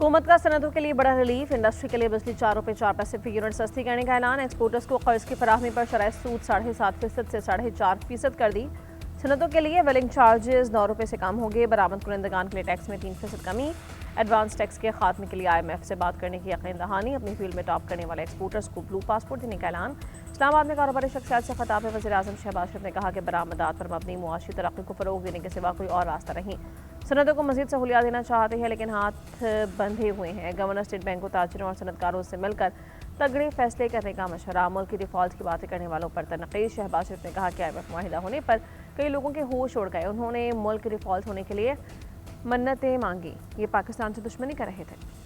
हुकूमत का सनतों के लिए बड़ा रिलीफ। इंडस्ट्री के लिए बिजली 4 रुपये 4 पैसे फी यूनिट सस्ती करने का ऐलान। एक्सपोर्टर्स को कर्ज की फराहमी पर शरह सूद 7.5% से 4.5% कर दी। सनतों के लिए वेलिंग चार्जेस 9 रुपये से कम होंगे। बरामद कुनंदगान के लिए टैक्स में 3% कमी। एडवांस टैक्स के खात्मे के लिए IMF से बात करने की यकीन दहानी। अपनी फील्ड में टॉप करने वाले एक्सपोर्टर्स को ब्लू पासपोर्ट देने का ऐलान। इस्लामाबाद में कारोबारी शख्सियात से खिताब में वज़ीर आज़म शहबाज शरीफ ने कहा कि बरामदात पर मबनी मुआशी तरक्की को फ़रोग देने के सिवा कोई और रास्ता नहीं। सनतों को मज़ीद सहूलियात देना चाहते हैं लेकिन हाथ बंधे हुए हैं। गवर्नर स्टेट बैंक को ताजिरों और सनतकारों से मिलकर तगड़े फैसले करने का मशवरा। मुल्क की डिफॉल्ट की बातें करने वालों पर तनकीद। शहबाज शरीफ ने कहा कि IMF मुआहिदा होने पर कई लोगों के होश उड़ गए। उन्होंने मुल्क के डिफॉल्ट होने के लिए मन्नतें मांगी। ये पाकिस्तान से दुश्मनी कर रहे थे।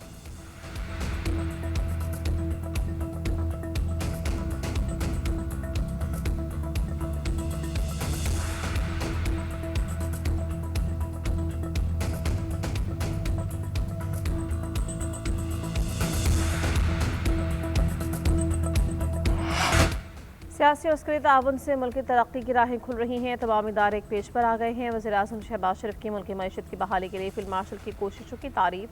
सियासी और अस्करी ताउन से मुल्क की तरक्की की राहें खुल रही हैं। तमाम इदारे एक पेज पर आ गए हैं। वज़ीर आज़म शहबाज शरीफ की मुल्क की मईशत की बहाली के लिए फील्ड मार्शल की कोशिशों की तारीफ।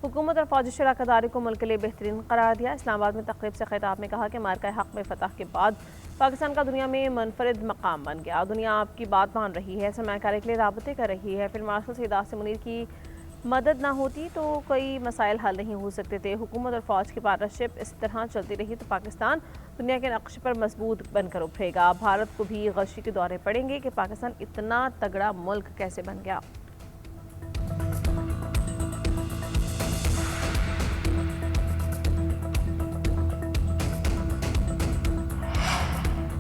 हुकूमत और फौजी शराकदारी को मुल्क के लिए बेहतरीन करार दिया। इस्लामाबाद में तकरीब से खिताब में कहा कि मार्का हक में फतह के बाद पाकिस्तान का दुनिया में मुनफरिद मकाम बन गया। दुनिया आपकी बात मान रही है, सरमायाकारी के लिए राबते कर रही है। फील्ड मार्शल सईद आसिम मुनीर की मदद ना होती तो कई मसाइल हल नहीं हो सकते थे। हुकूमत और फौज की पार्टनरशिप इस तरह चलती रही तो पाकिस्तान दुनिया के नक्शे पर मजबूत बनकर उभरेगा। भारत को भी गशी के दौरे पड़ेंगे कि पाकिस्तान इतना तगड़ा मुल्क कैसे बन गया।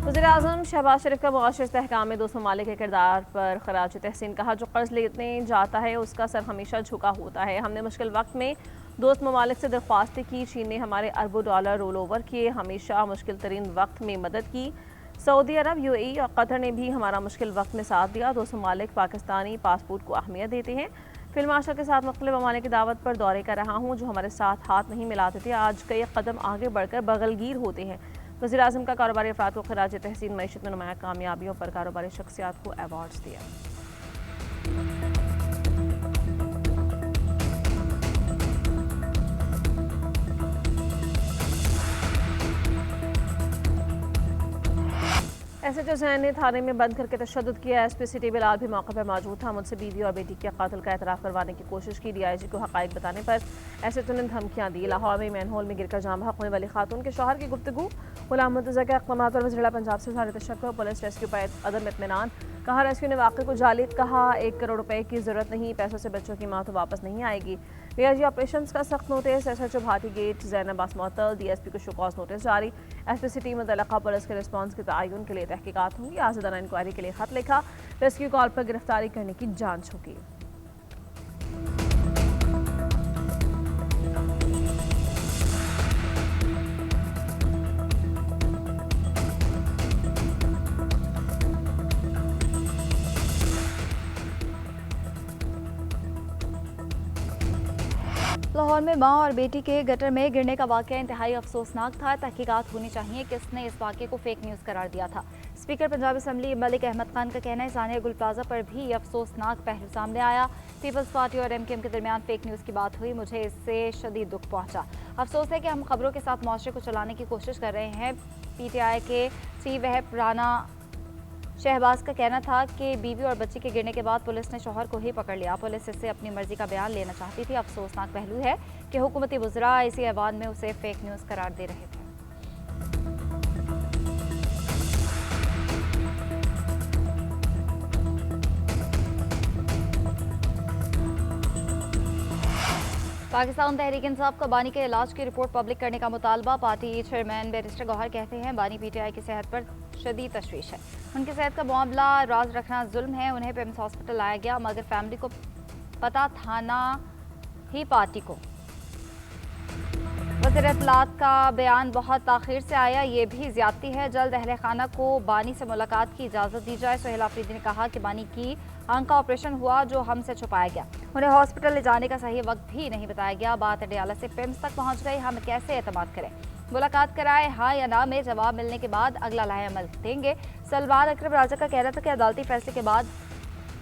वज़ीर आज़म शहबाज शरीफ का मुआशर इस्तेहकाम में 2 ममालिक के किरदार पर खराज तहसीन। कहा जो कर्ज लेने जाता है उसका सर हमेशा झुका होता है। हमने मुश्किल वक्त में दोस्त ममालिक से दरख्वास्तें की। चीन ने हमारे अरबों डॉलर रोल ओवर किए, हमेशा मुश्किल तरीन वक्त में मदद की। सऊदी अरब, UAE और कतर ने भी हमारा मुश्किल वक्त में साथ दिया। 2 ममालिक पाकिस्तानी पासपोर्ट को अहमियत देते हैं। फील्ड मार्शल के साथ मुख्तलिफ ममालिक की दावत पर दौरे कर रहा हूँ जो हमारे साथ हाथ नहीं मिलाते थे, आज कई कदम आगे बढ़कर बगलगीर होते हैं। वज़ीर आज़म का कारोबारी अफराद को खराज तहसीन मईशत में नुमाया कामयाबियों पर कारोबारी शख्सियात को अवार्ड्स दिया। SHO जैन ने थाने में बंद करके तशद्दुद किया। SP सिटी बिलाल भी मौके पर मौजूद था। मुझसे बीवी और बेटी के कातिल का एतराफ़ करवाने की कोशिश की। DIG को हक़ाइक़ बताने पर SHO ने धमकियाँ दी। लाहौर में मैनहोल में गिरकर जाम बहक होने वाली खातून के शौहर की गुफ्तगू। गुलाम मुर्तज़ा के अक़दामात पर वज़ीर पंजाब से सारे तशक्कुर। पुलिस रेस्क्यू पर अदम इत्मीनान। कहा रेस्क्यू ने वाक़े को जाली कहा। 1 करोड़ रुपए की ज़रूरत नहीं, पैसों से बच्चों की माँ तो वापस नहीं आएगी। DIG ऑपरेशन का सख्त notice. SHO Bhati gate Zainab मुअत्तल। DSP को शोकॉज नोटिस जारी। SP सिटी मुतल्लक़ा पुलिस के रिस्पॉन्स के तयन के लिए तहकीकात होंगी। आज़ादाना इंक्वायरी के लिए खत लिखा। रेस्क्यू कॉल पर गिरफ्तारी करने की जांच होगी। लाहौर में मां और बेटी के गटर में गिरने का वाक़या इंतहाई अफसोसनाक था। तहकीकात होनी चाहिए किसने इस वाक़े को फेक न्यूज़ करार दिया था। स्पीकर पंजाब असम्बली मलिक अहमद खान का कहना है सानिया गुल प्लाजा पर भी अफसोसनाक पहलू सामने आया। पीपल्स पार्टी और MKM के दरमियान फेक न्यूज़ की बात हुई, मुझे इससे शदीद दुख पहुंचा। अफसोस है कि हम खबरों के साथ मुआशरे को चलाने की कोशिश कर रहे हैं। PTI के सी वहब राना शहबाज का कहना था कि बीवी और बच्ची के गिरने के बाद पुलिस ने शौहर को ही पकड़ लिया। पुलिस इससे अपनी मर्जी का बयान लेना चाहती थी। अफसोसनाक पहलू है कि हुकूमती वज़रा इसी ऐवान में उसे फेक न्यूज़ करार दे रहे थे। पाकिस्तान तहरीक इंसाफ का बानी के इलाज की रिपोर्ट पब्लिक करने का मुतालबा। पार्टी चेयरमैन बैरिस्टर गौहर कहते हैं बानी PTI की सेहत पर शदीद तशवीश है। उनकी सेहत का मामला राज रखना जुल्म है। उन्हें पिम्स हॉस्पिटल लाया गया मगर फैमिली को पता था ना ही पार्टी को। वज़ीर इत्तलात का बयान बहुत ताख़ीर से आया, ये भी ज़्यादती है। जल्द अहले खाना को बानी से मुलाकात की इजाज़त दी जाए। सोहेल आफरीदी ने कहा कि बानी की आंख का ऑपरेशन हुआ जो हमसे छुपाया गया। उन्हें हॉस्पिटल ले जाने का सही वक्त भी नहीं बताया गया। बात अडियाला से पिम्स तक पहुँच गई, हम कैसे एतमाद करें। मुलाकात कराए हाँ या ना में जवाब मिलने के बाद अगला लाहे अमल देंगे। सलमान अकरम राजा का कहना था कि अदालती फैसले के बाद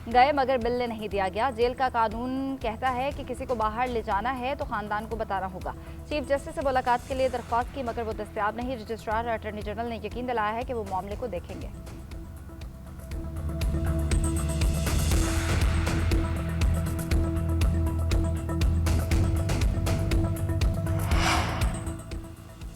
गए मगर मिलने नहीं दिया गया। जेल का कानून कहता है कि किसी को बाहर ले जाना है तो खानदान को बताना होगा। चीफ जस्टिस से मुलाकात के लिए दरख्वास्त की मगर वो दस्तयाब नहीं। रजिस्ट्रार अटॉर्नी जनरल ने यकीन दिलाया है कि वो मामले को देखेंगे।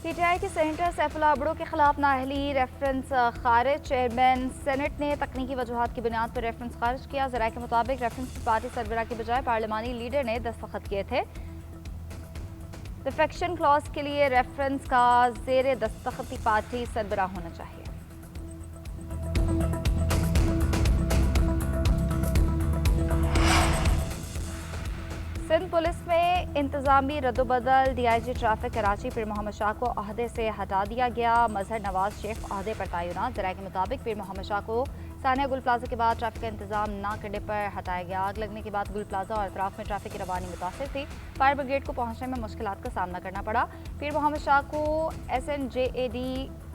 पीटीआई के सेनेटर सैफुल्लाह अबड़ो के खिलाफ नाअहली रेफरेंस खारिज। चेयरमैन सेनेट ने तकनीकी वजूहात की बुनियाद पर रेफरेंस खारिज किया। ज़राए के मुताबिक रेफरेंस की पार्टी सरबराह के बजाय पार्लिमानी लीडर ने दस्तखत किए थे। डिफेक्शन क्लॉज के लिए रेफरेंस का जेर दस्तखती पार्टी सरबराह होना चाहिए। सिंध पुलिस में इंतजामी रद्दोबदल। डीआईजी ट्रैफिक कराची पीर मोहम्मद शाह को अहदे से हटा दिया गया। मजहर नवाज शेख अहदे पर तैनात। ज़राए के मुताबिक पीर मोहम्मद शाह को सानिया गुल प्लाजा के बाद ट्रैफिक का इंतजाम न करने पर हटाया गया। आग लगने के बाद गुल प्लाजा और अतराफ में ट्रैफिक की रवानी मुतासर थी। फायर ब्रिगेड को पहुंचने में मुश्किलात का सामना करना पड़ा। पीर मोहम्मद शाह को SNJAD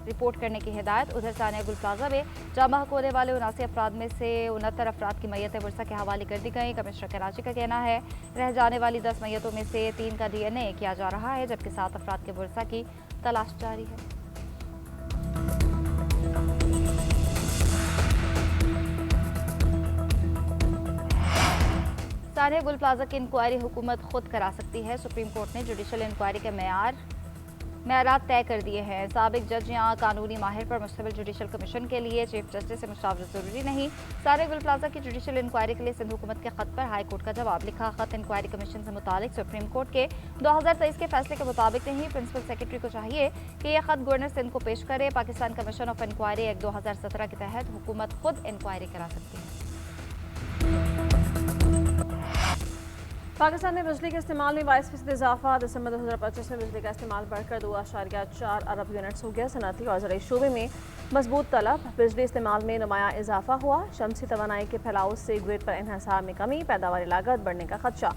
रिपोर्ट करने की हिदायत। उधर सानिया गुल प्लाजा में जमा होने वाले 79 अफराद में से 69 अफराद की मैयतें वर्षा के हवाले कर दी गई। कमिश्नर कराची का कहना है रह जाने वाली 10 मैयतों में से 3 का DNA किया जा रहा है, जबकि 7 अफराद के वर्षा की तलाश जारी है। सानिया गुल प्लाजा की इंक्वायरी हुकूमत खुद करा सकती है। सुप्रीम कोर्ट ने जुडिशल इंक्वायरी के मेयारात तय कर दिए हैं। साबिक जज या कानूनी माहिर पर मुश्तमिल जुडिशल कमीशन के लिए चीफ जस्टिस से मुशावरत जरूरी नहीं। सानिया गुल प्लाजा की जुडिशल इंक्वायरी के लिए सिंध हुकूमत के खत पर हाई कोर्ट का जवाब लिखा। खत इंक्वायरी कमीशन से मुतालिक सुप्रीम कोर्ट के 2023 के फैसले के मुताबिक नहीं। प्रिंसिपल सेक्रेटरी को चाहिए कि यह खत गवर्नर सिंध को पेश करे। Pakistan commission of inquiry act 2017 के तहत हुकूमत खुद इंक्वायरी करा सकती है। पाकिस्तान में बिजली के इस्तेमाल में 22% इजाफा। दिसंबर 2025 में बिजली का इस्तेमाल बढ़कर 2.4 अरब यूनिट्स हो गया। सनअती और ज़राई शोबे में मजबूत तलब। बिजली इस्तेमाल में नुमाया इजाफा हुआ। शमसी तवानाई के फैलाव से ग्रिड पर इन्हसार में कमी। पैदावारी लागत बढ़ने का खदशा।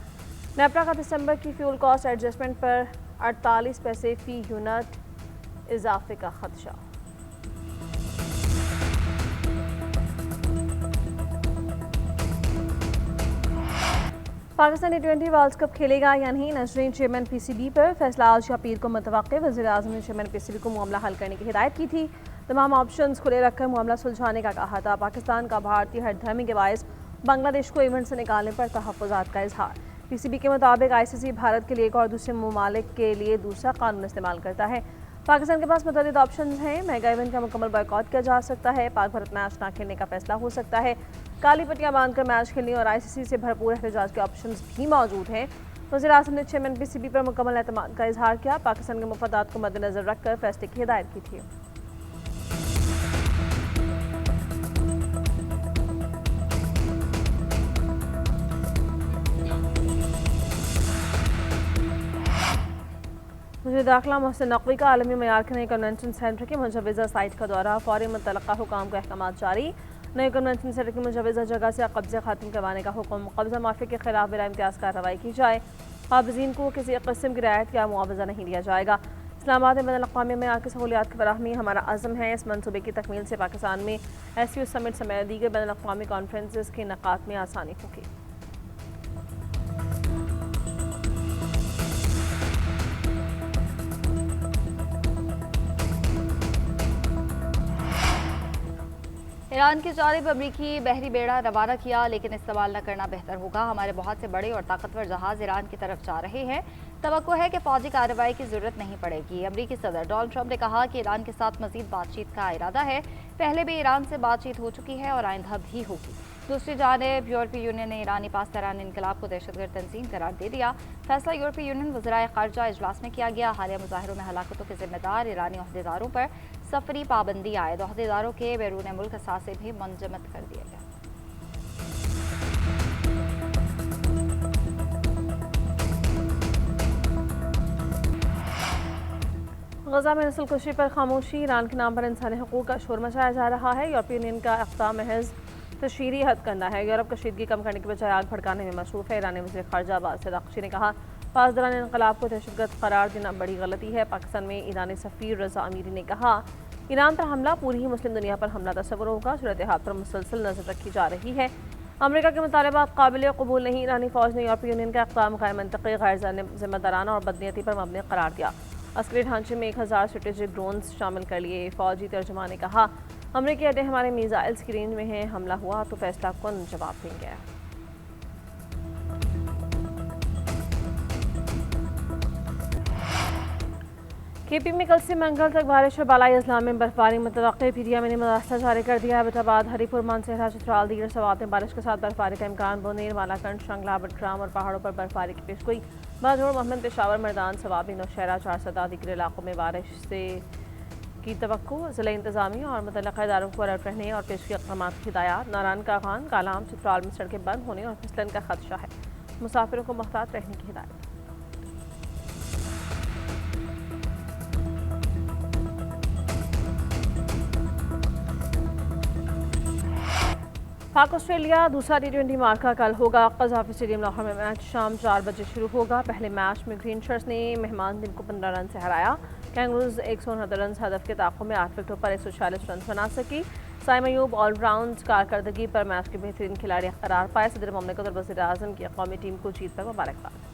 नेपरा का दिसंबर की फ्यूल कॉस्ट एडजस्टमेंट पर 48 पैसे फी यूनिट इजाफे का खदशा। पाकिस्तान T20 वर्ल्ड कप खेलेगा या नहीं, नजरीन चेयरमैन PCB पर फैसला आज या पीर को मुतवक्किल। वज़ीर-ए-आज़म ने चेयरमैन PCB को मामला हल करने की हिदायत की थी। तमाम ऑप्शंस खुले रखकर मामला सुलझाने का कहा था। पाकिस्तान का भारतीय हठधर्मी के बायस बांग्लादेश को इवेंट से निकालने पर तहफ़्फ़ुज़ात का इजहार। PCB के मुताबिक ICC भारत के लिए एक और दूसरे ममालिक के लिए दूसरा कानून इस्तेमाल करता है। पाकिस्तान के पास मुतअद्दिद ऑप्शन हैं। मेगा इवेंट का मुकम्मल बॉयकॉट किया जा सकता है। पाक भारत मैच ना खेलने का फैसला हो सकता है। काली पट्टियां बांधकर मैच खेलने और ICC से भरपूर एहतजाज के ऑप्शन भी मौजूद हैं। वज़ीर-ए-आज़म ने चेयरमैन PCB पर मुकम्मल एतमाद का इजहार किया। पाकिस्तान के मफादात को मद्देनजर रखकर फैसले की हिदायत की थी। वज़ीर दाखिला मोहसिन नकवी का आलमी मयार के नए कन्वेंशन सेंटर की मुजवज़ा साइट का दौरा। फौरी मुतल्लका हुकाम का अहकाम जारी। नए कन्वेंशन सेंटर की मुजवज़ा जगह से कब्ज़े ख़त्म करवाने का हुक्म। कब्ज़ा माफिया के खिलाफ बिला इम्तियाज़ कार्रवाई की जाए। काबिज़ीन को किसी किस्म की रियायत या मुआवजा नहीं दिया जाएगा। इस्लामाबाद में बैनुल-अक़वामी मयार की सहूलियात की फराहमी हमारा अज़म है। इस मनसूबे की तकमील से पाकिस्तान में SCO समिट समेत दीगर बैनुल-अक़वामी कॉन्फ्रेंसेस के इनेकाद में आसानी होगी। ईरान की जानिब अमरीकी बहरी बेड़ा रवाना किया, लेकिन इस्तेमाल न करना बेहतर होगा। हमारे बहुत से बड़े और ताकतवर जहाज ईरान की तरफ जा रहे हैं। तवक्को है कि फौजी कार्रवाई की जरूरत नहीं पड़ेगी। अमरीकी सदर डोनाल्ड ट्रंप ने कहा कि ईरान के साथ मजीद बातचीत का इरादा है। पहले भी ईरान से बातचीत हो चुकी है और आइंदा भी होगी। दूसरी जानिब यूरोपीय यूनियन ने ईरानी पासदारान इनकलाब को दहशतगर्द तंजीम करार दे दिया। फैसला यूरोपीय यूनियन वज़राए ख़ारजा इजलास में किया गया। हालिया मुजाहिरों में हलाकतों के जिम्मेदार ईरानी अहदेदारों पर सफरी पाबंदी आयद। अहदेदारों के बैरून मुल्क असासे भी मुंजमद कर दिया गया। गजा में नस्ल कुशी पर खामोशी। ईरान के नाम पर इंसानी हकूक़ का शोर मचाया जा रहा है। यूरोपीय यूनियन का इक़्तिदार महज तशहीरी हद करना है। यूरोप कशीदगी कम करने के बजाय आग भड़काने में मसरूफ़ है। ईरानी वज़ीर ख़ारजा अब्बास अराग़ची ने कहा पासदारान इनक़लाब को दहशतगर्द करार देना बड़ी गलती है। पाकिस्तान में ईरानी सफ़ीर रज़ा अमीरी ने कहा ईरान पर हमला पूरी ही मुस्लिम दुनिया पर हमला तस्वुर होगा। सूरत हाल पर मुसलसल नज़र रखी जा रही है। अमेरिका के मुतालबात काबिल कबूल नहीं, ईरानी फौज ने यूरोपीय यूनियन का इक़दाम गैर मंतकी, गैर जिम्मेदाराना और बदनीयती पर मबनी करार दिया। अस्करी ढांचे में 1000 स्ट्रेटेजिक ड्रोन्स शामिल कर लिए। फौजी तर्जुमान ने कहा, अमेरिकी अड्डे हमारे मीज़ाइल्स की रेंज में हैं, हमला हुआ तो फैसला कौन जवाब देंगे। केपी में कल से मंगल तक बारिश और बालाई अजला में बर्फबारी मुतवक्किल। पीडीएम ने मदरसा जारी कर दिया है। अहमदाबाद, हरीपुर, मानसहरा, चित्राल, दीगर सवात में बारिश के साथ बर्फबारी का इम्कान। बोनेर, मालाकंड, शंगला, बटग्राम और पहाड़ों पर बर्फबारी की पेशगोई। बाजोड़, मोहम्मद, पेशावर, मर्दान, सवाबी, नौशहरा, चारसदा, दीगर इलाकों में बारिश से की तवक्को। ज़िला इंतज़ामिया और मुतल्लिक़ा इदारों को अलर्ट रहने और पेशगी इक़दाम की हिदायत। नारायण का खान, कालाम, चित्राल में सड़कें बंद होने और फिसलन का खदशा है। मुसाफिरों को मुहतात रहने की हिदायत। पाक ऑस्ट्रेलिया दूसरा T20 मार्का कल होगा। क़ज़ाफ़ी स्टेडियम लाहौर में मैच शाम 4 बजे शुरू होगा। पहले मैच में ग्रीन शर्ट्स ने मेहमान टीम को 15 रन से हराया। कैंगरूज 169 रन हदफ के ताक़ुब में 8 विकेटों पर 146 रन बना सकी। साइम अयूब ऑलराउंड कारकर्दगी पर मैच के बेहतरीन खिलाड़ी करार पाए। सदर ममलिकत और वज़ीर आज़म की कौमी टीम को जीत पर मुबारकबाद।